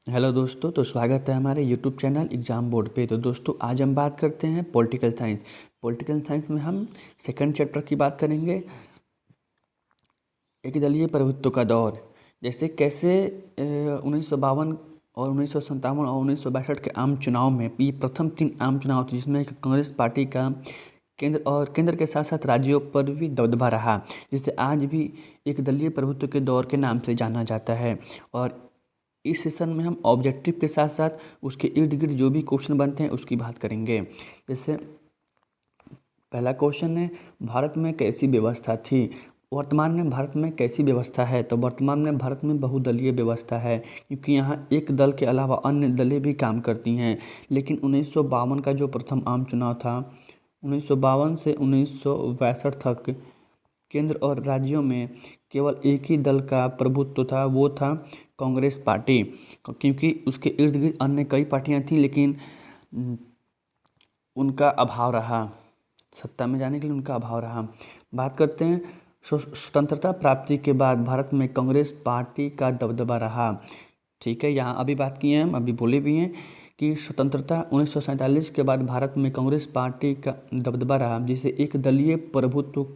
Hello दोस्तों, तो स्वागत है हमारे यूट्यूब चैनल एग्ज़ाम बोर्ड पे। तो दोस्तों आज हम बात करते हैं पॉलिटिकल साइंस। पॉलिटिकल साइंस में हम सेकंड चैप्टर की बात करेंगे, एक दलीय प्रभुत्व का दौर। जैसे कैसे 1952 और 1957 और 1962 के आम चुनाव में ये प्रथम 3 आम चुनाव थे, जिसमें कांग्रेस पार्टी का केंद्र के साथ साथ राज्यों पर भी दबदबा रहा, जिसे आज भी एक दलीय प्रभुत्व के दौर के नाम से जाना जाता है। और इस सेशन में हम ऑब्जेक्टिव के साथ साथ उसके इर्द गिर्द जो भी क्वेश्चन बनते हैं उसकी बात करेंगे। जैसे पहला क्वेश्चन है, भारत में कैसी व्यवस्था थी? वर्तमान में भारत में कैसी व्यवस्था है? तो वर्तमान में भारत में बहुदलीय व्यवस्था है, क्योंकि यहाँ एक दल के अलावा अन्य दलें भी काम करती हैं। लेकिन 1952 का जो प्रथम आम चुनाव था, 1952 से 1962 तक केंद्र और राज्यों में केवल एक ही दल का प्रभुत्व था, वो था कांग्रेस पार्टी। क्योंकि उसके इर्द गिर्द अन्य कई पार्टियां थीं, लेकिन उनका अभाव रहा, सत्ता में जाने के लिए उनका अभाव रहा। बात करते हैं स्वतंत्रता प्राप्ति के बाद भारत में कांग्रेस पार्टी का दबदबा रहा। ठीक है, यहाँ अभी बात किए हैं, हम अभी बोले भी हैं कि स्वतंत्रता 1947 के बाद भारत में कांग्रेस पार्टी का दबदबा रहा, जिसे एक दलीय प्रभुत्व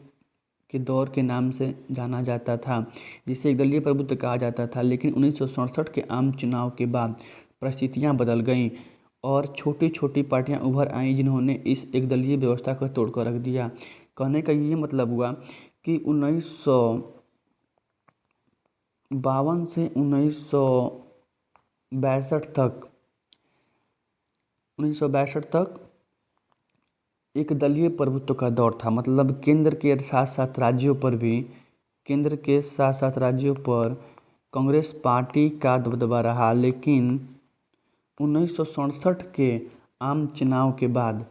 के दौर के नाम से जाना जाता था, जिसे एक दलीय प्रभुत्व कहा जाता था। लेकिन 1967 के आम चुनाव के बाद परिस्थितियां बदल गईं और छोटी छोटी पार्टियां उभर आईं, जिन्होंने इस एक दलीय व्यवस्था को तोड़कर रख दिया। कहने का ये मतलब हुआ कि 1952 से 1962 तक एक दलीय प्रभुत्व का दौर था। मतलब केंद्र के साथ साथ राज्यों पर कांग्रेस पार्टी का दबदबा रहा। लेकिन 1967 के आम चुनाव के बाद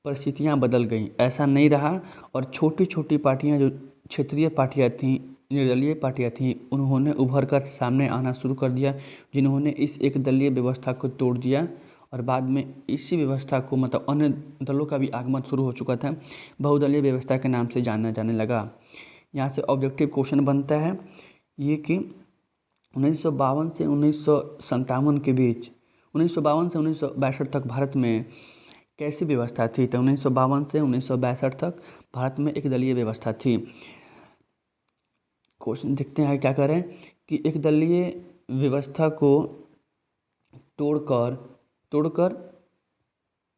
परिस्थितियां बदल गईं, ऐसा नहीं रहा। और छोटी छोटी पार्टियां, जो क्षेत्रीय पार्टियां थीं, निर्दलीय पार्टियां थीं, उन्होंने उभर कर सामने आना शुरू कर दिया, जिन्होंने इस एक दलीय व्यवस्था को तोड़ दिया। और बाद में इसी व्यवस्था को, मतलब अन्य दलों का भी आगमन शुरू हो चुका था, बहुदलीय व्यवस्था के नाम से जाना जाने लगा। यहाँ से ऑब्जेक्टिव क्वेश्चन बनता है ये कि 1952 से 1957 के बीच, 1952 से 1962 तक भारत में कैसी व्यवस्था थी? तो 1952 से 1962 तक भारत में एक दलीय व्यवस्था थी। क्वेश्चन देखते हैं क्या करें कि एक दलीय व्यवस्था को तोड़कर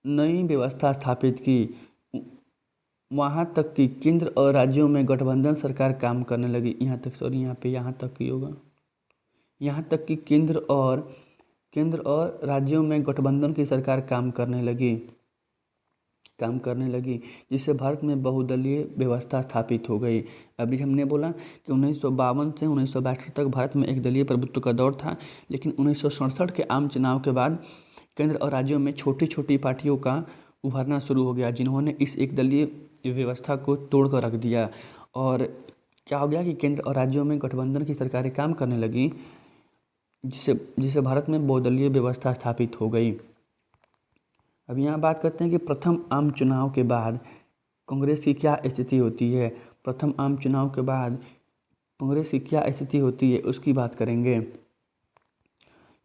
नई व्यवस्था स्थापित की। वहाँ तक कि केंद्र और राज्यों में गठबंधन सरकार काम करने लगी। यहाँ तक ही होगा। यहाँ तक कि केंद्र और राज्यों में गठबंधन की सरकार काम करने लगी, जिससे भारत में बहुदलीय व्यवस्था स्थापित हो गई। अभी हमने बोला कि 1952 से 1962 तक भारत में एक दलीय प्रभुत्व का दौर था, लेकिन 1967 के आम चुनाव के बाद केंद्र और राज्यों में छोटी छोटी पार्टियों का उभरना शुरू हो गया, जिन्होंने इस एक दलीय व्यवस्था को तोड़कर रख दिया। और क्या हो गया कि केंद्र और राज्यों में गठबंधन की सरकारें काम करने लगी, जिससे भारत में बहुदलीय व्यवस्था स्थापित हो गई। अब यहाँ बात करते हैं कि प्रथम आम चुनाव के बाद कांग्रेस की क्या स्थिति होती है। प्रथम आम चुनाव के बाद कांग्रेस की क्या स्थिति होती है, उसकी बात करेंगे।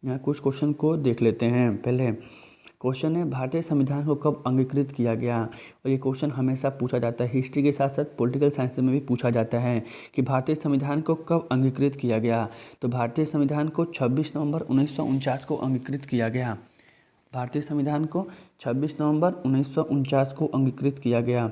यहाँ कुछ क्वेश्चन को देख लेते हैं। पहले क्वेश्चन है, भारतीय संविधान को कब अंगीकृत किया गया? और ये क्वेश्चन हमेशा पूछा जाता है, हिस्ट्री के साथ साथ पॉलिटिकल साइंस में भी पूछा जाता है कि भारतीय संविधान को कब अंगीकृत किया गया। तो भारतीय संविधान को 26 नवंबर 1949 को अंगीकृत किया गया। भारतीय संविधान को 26 नवंबर 1949 को अंगीकृत किया गया।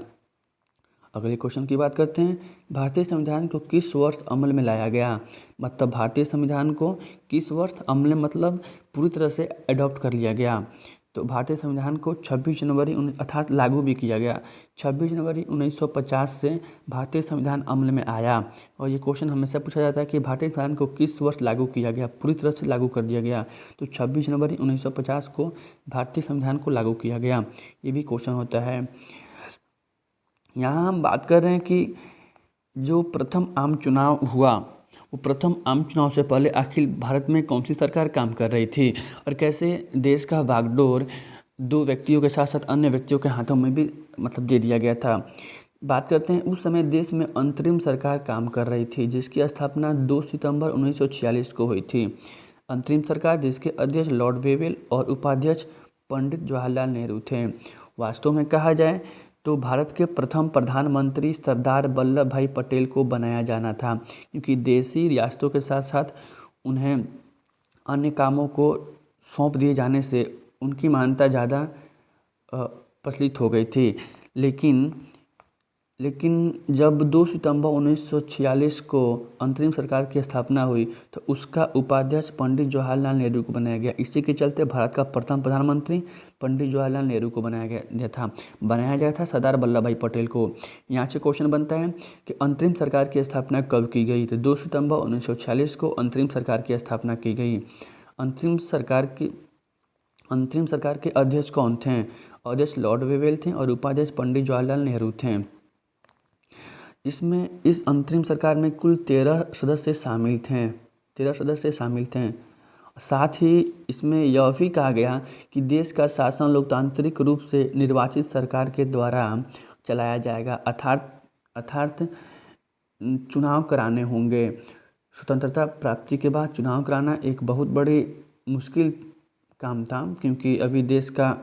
अगले क्वेश्चन की बात करते हैं, भारतीय संविधान को किस वर्ष अमल में लाया गया? मतलब भारतीय संविधान को किस वर्ष अमल, मतलब पूरी तरह से अडॉप्ट कर लिया गया। तो भारतीय संविधान को 26 जनवरी अर्थात लागू भी किया गया। 26 जनवरी 1950 से भारतीय संविधान अमल में आया। और ये क्वेश्चन हमेशा पूछा जाता है कि भारतीय संविधान को किस वर्ष लागू किया गया, पूरी तरह से लागू कर दिया गया। तो 26 जनवरी 1950 को भारतीय संविधान को लागू किया गया। ये भी क्वेश्चन होता है। यहाँ हम बात कर रहे हैं कि जो प्रथम आम चुनाव हुआ, वो प्रथम आम चुनाव से पहले आखिर भारत में कौन सी सरकार काम कर रही थी, और कैसे देश का बागडोर दो व्यक्तियों के साथ साथ अन्य व्यक्तियों के हाथों में भी मतलब दे दिया गया था। बात करते हैं, उस समय देश में अंतरिम सरकार काम कर रही थी, जिसकी स्थापना 2 सितंबर 1946 को हुई थी। अंतरिम सरकार जिसके अध्यक्ष लॉर्ड वेवेल और उपाध्यक्ष पंडित जवाहरलाल नेहरू थे। वास्तव में कहा जाए तो भारत के प्रथम प्रधानमंत्री सरदार वल्लभ भाई पटेल को बनाया जाना था, क्योंकि देशी रियासतों के साथ साथ उन्हें अन्य कामों को सौंप दिए जाने से उनकी मान्यता ज़्यादा प्रचलित हो गई थी। लेकिन जब 2 सितंबर 1946 को अंतरिम सरकार की स्थापना हुई तो उसका उपाध्यक्ष पंडित जवाहरलाल नेहरू को बनाया गया। इसी के चलते भारत का प्रथम प्रधानमंत्री पंडित जवाहरलाल नेहरू को बनाया गया था सरदार वल्लभ भाई पटेल को। यहाँ से क्वेश्चन बनता है कि अंतरिम सरकार की स्थापना कब की गई? तो 2 सितंबर 1946 को अंतरिम सरकार की स्थापना की गई। अंतरिम सरकार के अध्यक्ष कौन थे? अध्यक्ष लॉर्ड वेवेल थे और उपाध्यक्ष पंडित जवाहरलाल नेहरू थे। इस अंतरिम सरकार में कुल 13 सदस्य शामिल थे। साथ ही इसमें यह भी कहा गया कि देश का शासन लोकतांत्रिक रूप से निर्वाचित सरकार के द्वारा चलाया जाएगा, अर्थात चुनाव कराने होंगे। स्वतंत्रता प्राप्ति के बाद चुनाव कराना एक बहुत बड़ी मुश्किल काम था, क्योंकि अभी देश का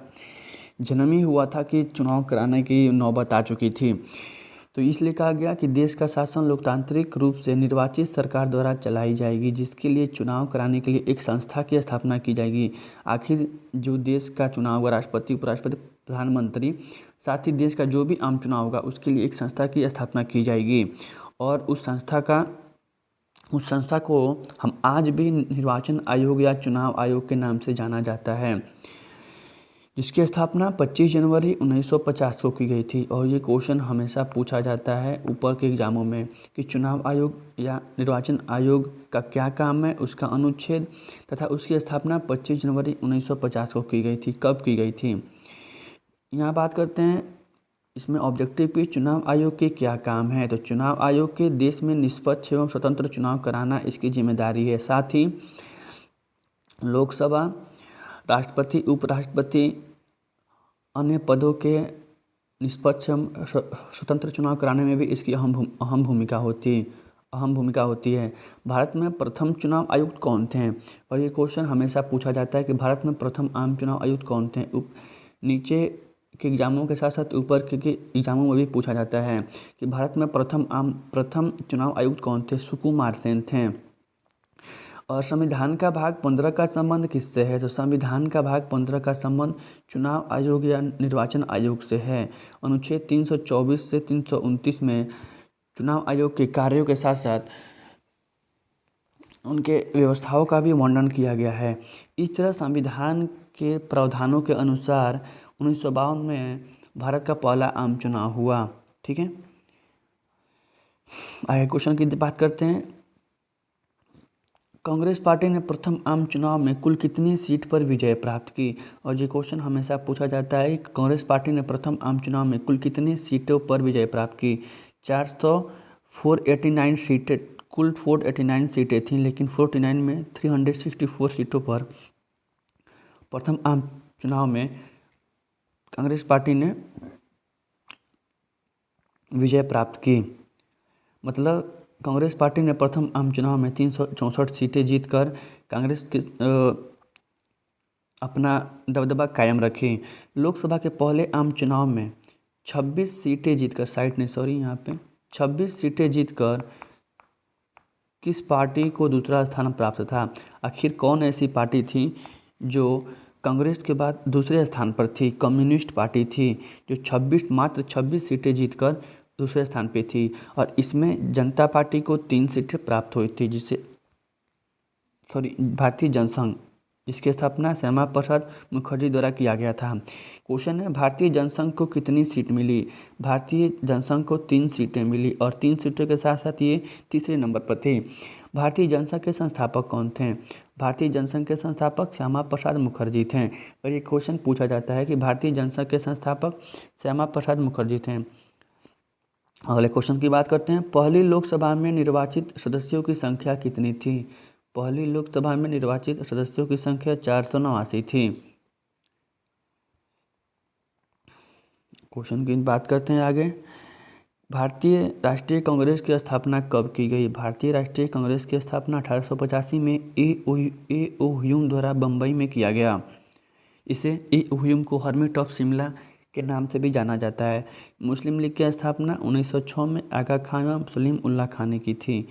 जन्म ही हुआ था कि चुनाव कराने की नौबत आ चुकी थी। तो इसलिए कहा गया कि देश का शासन लोकतांत्रिक रूप से निर्वाचित सरकार द्वारा चलाई जाएगी, जिसके लिए चुनाव कराने के लिए एक संस्था की स्थापना की जाएगी। आखिर जो देश का चुनाव होगा, राष्ट्रपति, उपराष्ट्रपति, प्रधानमंत्री, साथ ही देश का जो भी आम चुनाव होगा उसके लिए एक संस्था की स्थापना की जाएगी। और उस संस्था को हम आज भी निर्वाचन आयोग या चुनाव आयोग के नाम से जाना जाता है, जिसकी स्थापना 25 जनवरी 1950 को की गई थी। और ये क्वेश्चन हमेशा पूछा जाता है ऊपर के एग्जामों में कि चुनाव आयोग या निर्वाचन आयोग का क्या काम है, उसका अनुच्छेद तथा उसकी स्थापना 25 जनवरी 1950 को की गई थी। कब की गई थी? यहाँ बात करते हैं इसमें ऑब्जेक्टिव की चुनाव आयोग के क्या काम है। तो चुनाव आयोग के देश में निष्पक्ष एवं स्वतंत्र चुनाव कराना इसकी जिम्मेदारी है। साथ ही लोकसभा, राष्ट्रपति, उपराष्ट्रपति, अन्य पदों के निष्पक्ष स्वतंत्र चुनाव कराने में भी इसकी अहम भूमिका होती है। भारत में प्रथम चुनाव आयुक्त कौन थे? और ये क्वेश्चन हमेशा पूछा जाता है कि भारत में प्रथम आम चुनाव आयुक्त कौन थे। नीचे के एग्जामों के साथ साथ ऊपर के एग्जामों में भी पूछा जाता है कि भारत में प्रथम चुनाव आयुक्त कौन थे? सुकुमार सेन थे। और संविधान का भाग 15 का संबंध किससे है? तो संविधान का भाग 15 का संबंध चुनाव आयोग या निर्वाचन आयोग से है। अनुच्छेद 324 से 329 में चुनाव आयोग के कार्यों के साथ साथ उनके व्यवस्थाओं का भी वर्णन किया गया है। इस तरह संविधान के प्रावधानों के अनुसार 1952 में भारत का पहला आम चुनाव हुआ। ठीक है, आगे क्वेश्चन की बात करते हैं। कांग्रेस पार्टी ने प्रथम आम चुनाव में कुल कितनी सीट पर विजय प्राप्त की? और ये क्वेश्चन हमेशा पूछा जाता है कि कांग्रेस पार्टी ने प्रथम आम चुनाव में कुल कितनी सीटों पर विजय प्राप्त की? 489 सीटें, कुल 489 सीटें थीं, लेकिन 49 में 364 सीटों पर प्रथम आम चुनाव में कांग्रेस पार्टी ने विजय प्राप्त की। मतलब कांग्रेस पार्टी ने प्रथम आम चुनाव में 364 सीटें जीतकर कांग्रेस के अपना दबदबा कायम रखी। लोकसभा के पहले आम चुनाव में 26 सीटें जीतकर 26 सीटें जीतकर किस पार्टी को दूसरा स्थान प्राप्त था? आखिर कौन ऐसी पार्टी थी जो कांग्रेस के बाद दूसरे स्थान पर थी? कम्युनिस्ट पार्टी थी, जो मात्र 26 सीटें जीतकर दूसरे स्थान पे थी। और इसमें जनता पार्टी को 3 सीटें प्राप्त हुई थी, भारतीय जनसंघ, जिसकी स्थापना श्यामा प्रसाद मुखर्जी द्वारा किया गया था। क्वेश्चन है, भारतीय जनसंघ को कितनी सीट मिली? भारतीय जनसंघ को 3 सीटें मिली और 3 सीटों के साथ साथ ये तीसरे नंबर पर थे। भारतीय जनसंघ के संस्थापक कौन थे? भारतीय जनसंघ के संस्थापक श्यामा प्रसाद मुखर्जी थे। और ये क्वेश्चन पूछा जाता है कि भारतीय जनसंघ के संस्थापक श्यामा प्रसाद मुखर्जी थे। अगले क्वेश्चन की बात करते हैं। पहली लोकसभा में निर्वाचित सदस्यों की संख्या कितनी थी? पहली लोकसभा में निर्वाचित सदस्यों की संख्या 489 थी। क्वेश्चन की बात करते हैं आगे। भारतीय राष्ट्रीय कांग्रेस की स्थापना कब की गई? भारतीय राष्ट्रीय कांग्रेस की स्थापना 1885 में ए ओ ह्यूम द्वारा बम्बई में किया गया। इसे ए ओ ह्यूम को हर्मिट ऑफ शिमला के नाम से भी जाना जाता है। मुस्लिम लीग की स्थापना 1906 में आगा खान एवं सलीम उल्लाह खान ने की थी।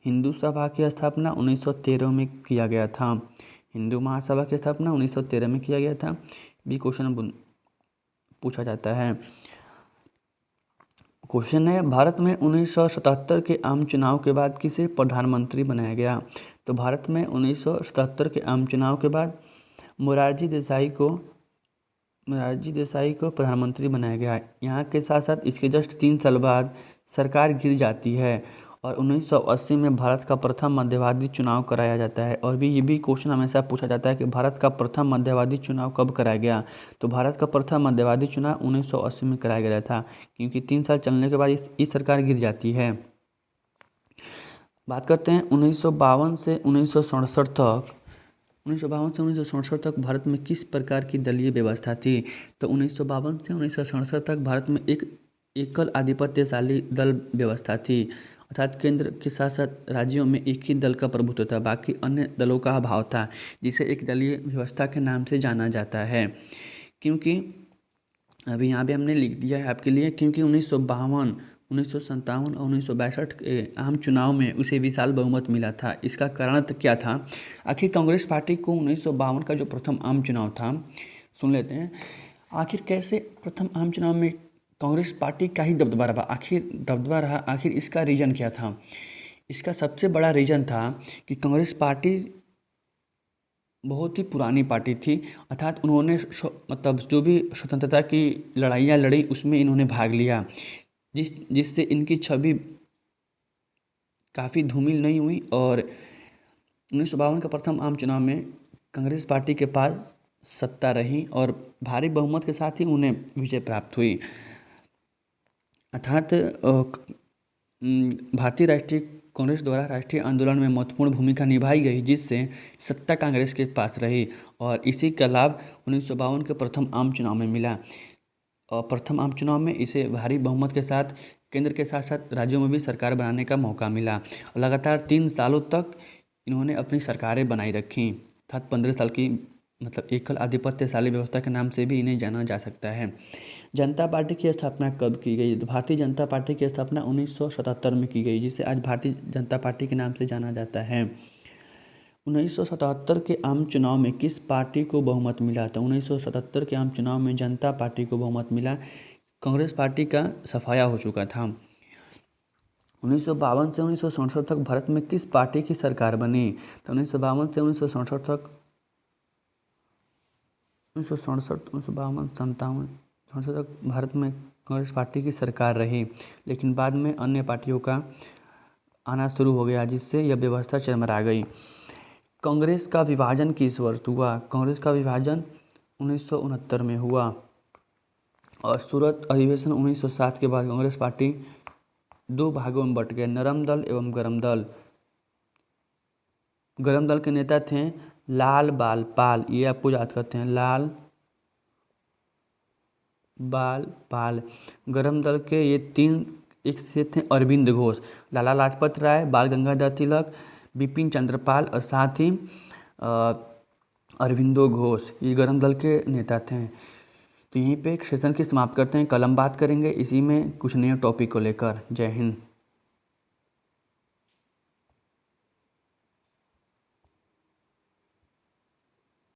हिंदू सभा की स्थापना 1913 में किया गया था। हिंदू महासभा की स्थापना 1913 में किया गया था। भी क्वेश्चन पूछा जाता है। क्वेश्चन है, भारत में 1977 के आम चुनाव के बाद किसे प्रधानमंत्री बनाया गया? तो भारत में 1977 के आम चुनाव के बाद मोरारजी देसाई को प्रधानमंत्री बनाया गया। यहाँ के साथ साथ इसके जस्ट 3 साल बाद सरकार गिर जाती है और 1980 में भारत का प्रथम मध्यवाधी चुनाव कराया जाता है। और भी ये भी क्वेश्चन हमेशा पूछा जाता है कि भारत का प्रथम मध्यवाधी चुनाव कब कराया गया? तो भारत का प्रथम मध्यवाधी चुनाव 1980 में कराया गया था, क्योंकि 3 साल चलने के बाद इस सरकार गिर जाती है। बात करते हैं 1952 से 1967 तक भारत में किस प्रकार की दलीय व्यवस्था थी? तो 1952 से 1967 तक भारत में एक एकल आधिपत्यशाली दल व्यवस्था थी, अर्थात केंद्र के साथ साथ राज्यों में एक ही दल का प्रभुत्व था, बाकी अन्य दलों का अभाव था, जिसे एक दलीय व्यवस्था के नाम से जाना जाता है। क्योंकि अभी यहाँ पे हमने लिख दिया है आपके लिए, क्योंकि 1952, 1957 और 1962 के आम चुनाव में उसे विशाल बहुमत मिला था। इसका कारण क्या था? आखिर कांग्रेस पार्टी को 1952 का जो प्रथम आम चुनाव था, सुन लेते हैं, आखिर कैसे प्रथम आम चुनाव में कांग्रेस पार्टी का ही दबदबा रहा? आखिर इसका रीज़न क्या था? इसका सबसे बड़ा रीज़न था कि कांग्रेस पार्टी बहुत ही पुरानी पार्टी थी, अर्थात उन्होंने मतलब जो भी स्वतंत्रता की लड़ाइयाँ लड़ी उसमें इन्होंने भाग लिया, जिससे इनकी छवि काफ़ी धूमिल नहीं हुई। और 1952 का प्रथम आम चुनाव में कांग्रेस पार्टी के पास सत्ता रही और भारी बहुमत के साथ ही उन्हें विजय प्राप्त हुई। अर्थात भारतीय राष्ट्रीय कांग्रेस द्वारा राष्ट्रीय आंदोलन में महत्वपूर्ण भूमिका निभाई गई, जिससे सत्ता कांग्रेस के पास रही और इसी का लाभ 1952 के प्रथम आम चुनाव में मिला। और प्रथम आम चुनाव में इसे भारी बहुमत के साथ केंद्र के साथ साथ राज्यों में भी सरकार बनाने का मौका मिला और लगातार 3 सालों तक इन्होंने अपनी सरकारें बनाई रखी, अर्थात 15 साल की मतलब एकल आधिपत्यशाली व्यवस्था के नाम से भी इन्हें जाना जा सकता है। जनता पार्टी की स्थापना कब की गई? भारतीय जनता पार्टी की स्थापना 1977 में की गई, जिसे आज भारतीय जनता पार्टी के नाम से जाना जाता है। 1977 के आम चुनाव में किस पार्टी को बहुमत मिला? तो 1977 के आम चुनाव में जनता पार्टी को बहुमत मिला। कांग्रेस पार्टी का सफाया हो चुका था। 1952 से 1967 तक भारत में किस पार्टी की सरकार बनी? तो 1952 से 1967 तक 1967 तक भारत में कांग्रेस पार्टी की सरकार रही, लेकिन बाद में अन्य पार्टियों का आना शुरू हो गया, जिससे यह व्यवस्था चरमरा गई। कांग्रेस का विभाजन किस वर्ष हुआ? कांग्रेस का विभाजन 1969 में हुआ और सूरत अधिवेशन 1907 के बाद कांग्रेस पार्टी 2 भागों में बट गए, नरम दल एवं गरम दल। गरम दल के नेता थे लाल बाल पाल, ये आपको याद करते हैं, लाल बाल पाल। गरम दल के ये 3 एक से थे अरविंद घोष, लाला लाजपत राय, बाल गंगाधर तिलक, बिपिन चंद्र पाल और साथ ही अरविंदो घोष, ये गरम दल के नेता थे। तो यहीं पे सेशन की समाप्त करते हैं। कल हम बात करेंगे इसी में कुछ नए टॉपिक को लेकर। जय हिंद।